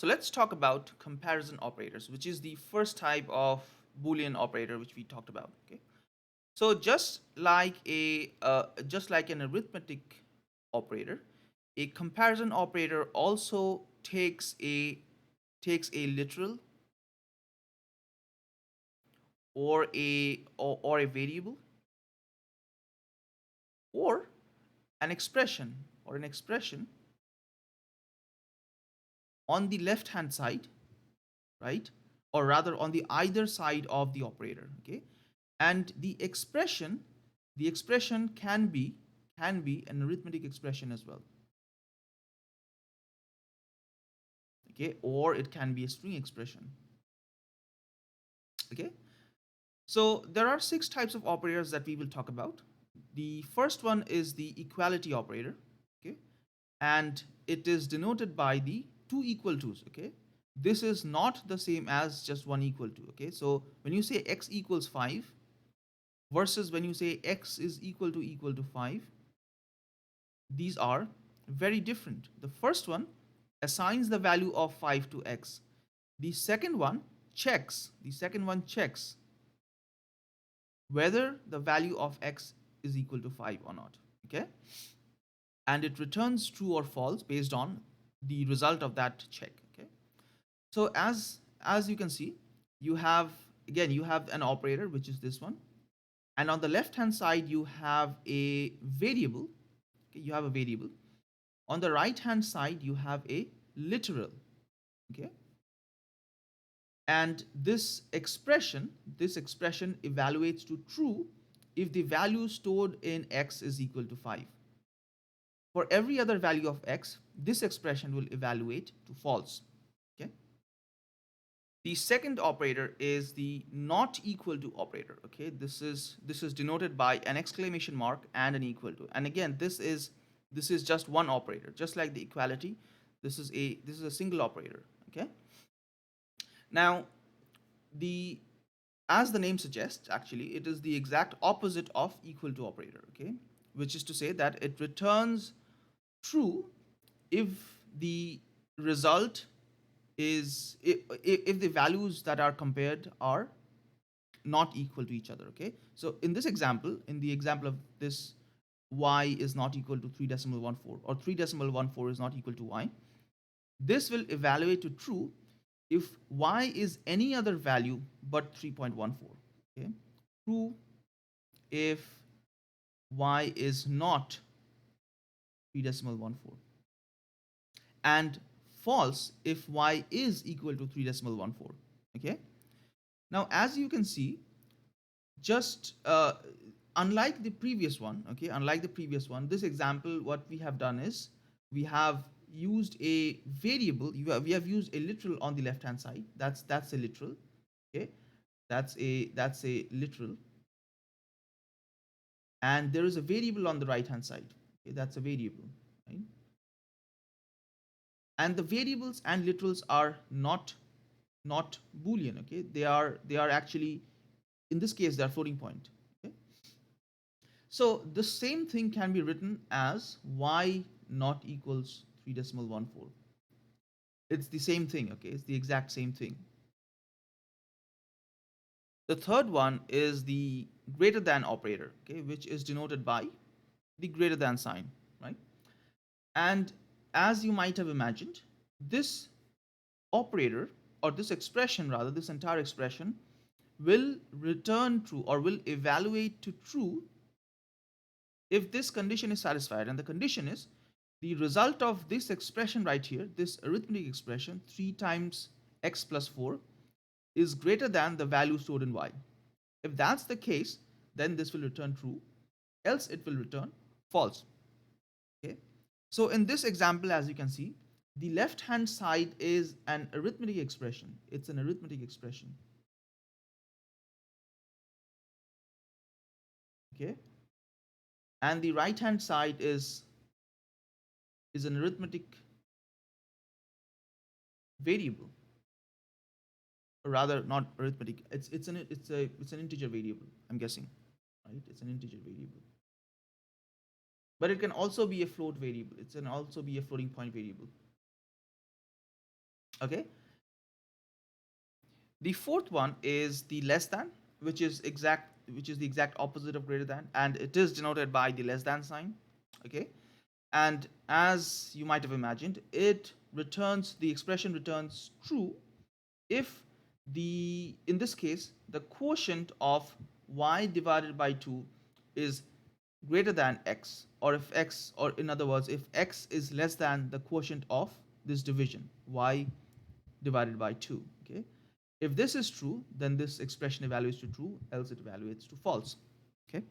So let's talk about comparison operators, which is the first type of Boolean operator which we talked about. Okay. So just like an arithmetic operator, a comparison operator also takes a literal or a variable or an expression on the left hand side, right? Or rather on the either side of the operator, okay? And the expression can be an arithmetic expression as well, okay? Or it can be a string expression, okay? So there are six types of operators that we will talk about. The first one is the equality operator, okay? And it is denoted by the two equal to's, okay? This is not the same as just one equal to, okay? So when you say x equals 5 versus when you say x is equal to 5, these are very different. The first one assigns the value of 5 to x. The second one checks whether the value of x is equal to 5 or not, okay? And it returns true or false based on the result of that check, okay? So as you can see, you have an operator, which is this one, and on the left hand side you have a variable, okay? You have a variable. On the right hand side you have a literal, okay? And this expression evaluates to true if the value stored in x is equal to 5. For every other value of x, this expression will evaluate to false, okay? The second operator is the not equal to operator, okay? This is denoted by an exclamation mark and an equal to. And again, this is just one operator, just like the equality. This is a single operator, okay? Now, the as the name suggests, actually it is the exact opposite of equal to operator, okay? Which is to say that it returns true if the result is if the values that are compared are not equal to each other, okay? So in the example of this, y is not equal to 3.14, or 3.14 is not equal to y, this will evaluate to true if y is any other value but 3.14, okay? True if y is not 3.14, and false if y is equal to 3.14, okay? Now, as you can see, just unlike the previous one, okay, this example, what we have done is we have used a variable. We have used a literal on the left hand side. That's a literal, okay? That's a literal, and there is a variable on the right hand side. Okay, that's a variable, right? And the variables and literals are not boolean, okay? They are actually, in this case, they are floating point, okay? So the same thing can be written as y not equals 3.14. It's the same thing, okay? It's the exact same thing. The third one is the greater than operator, okay, which is denoted by the greater than sign, right? And as you might have imagined, this operator, or this expression rather, this entire expression will return true, or will evaluate to true, if this condition is satisfied. And the condition is the result of this expression right here, this arithmetic expression, 3 times x plus 4, is greater than the value stored in y. If that's the case, then this will return true, else it will return false, okay? So in this example, as you can see, the left hand side is an arithmetic expression. It's an arithmetic expression, okay? And the right hand side is an arithmetic variable, or rather not arithmetic. It's an integer variable, I'm guessing, right? It's an integer variable, but it can also be a float variable. It can also be a floating point variable. Okay. The fourth one is the less than, which is the exact opposite of greater than, and it is denoted by the less than sign. Okay. And as you might have imagined, the expression returns true if in this case, the quotient of y divided by 2 is greater than x, or if x, or in other words, if x is less than the quotient of this division, y divided by 2. Okay. If this is true, then this expression evaluates to true, else it evaluates to false. Okay.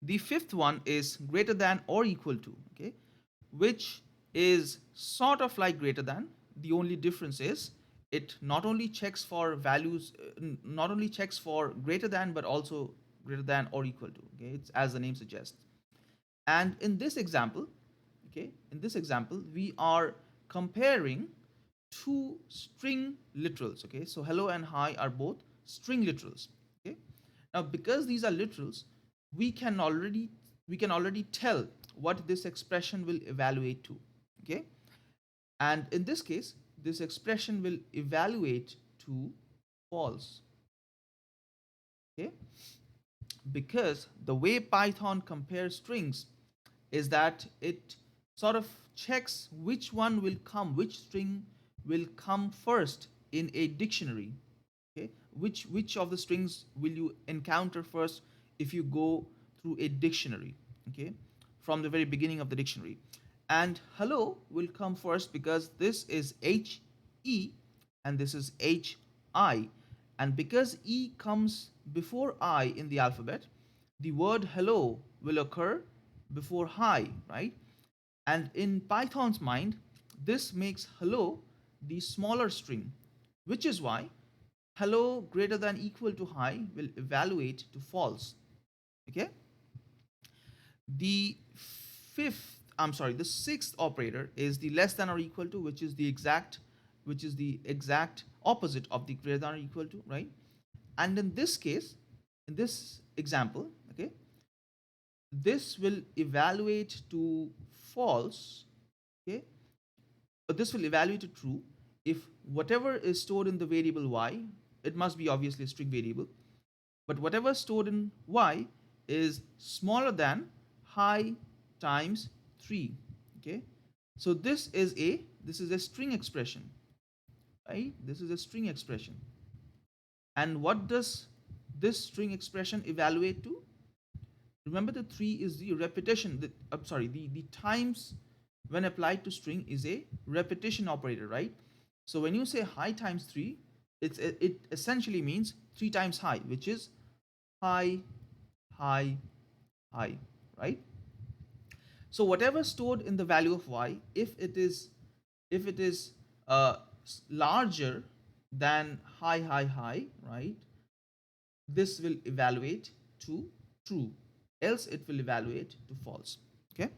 The fifth one is greater than or equal to, okay, which is sort of like greater than. The only difference is it not only checks for values, not only checks for greater than, but also greater than or equal to. Okay, it's as the name suggests. And in this example, okay, in this example, we are comparing two string literals. Okay, so hello and hi are both string literals. Okay, now because these are literals, we can already tell what this expression will evaluate to. Okay, and in this case, this expression will evaluate to false. Okay, because the way Python compares strings is that it sort of checks which string will come first in a dictionary. Okay, which of the strings will you encounter first if you go through a dictionary. Okay, from the very beginning of the dictionary, and hello will come first because this is he and this is hi, and because e comes before I in the alphabet, the word hello will occur before hi, right? And in Python's mind, this makes hello the smaller string, which is why hello greater than equal to hi will evaluate to false. Okay? The the sixth operator is the less than or equal to, which is the exact opposite of the greater than or equal to, right? And in this case, in this example, okay, this will evaluate to false. Okay, but this will evaluate to true if whatever is stored in the variable y, it must be obviously a string variable, but whatever is stored in y is smaller than hi times 3. Okay, so this is a string expression, right? This is a string expression. And what does this string expression evaluate to? Remember, the 3 is the repetition. The times when applied to string is a repetition operator, right? So when you say hi times 3, it essentially means 3 times hi, which is hi, hi, hi, right? So whatever stored in the value of y, if it is larger than hi, hi, hi, right? This will evaluate to true, else it will evaluate to false. Okay.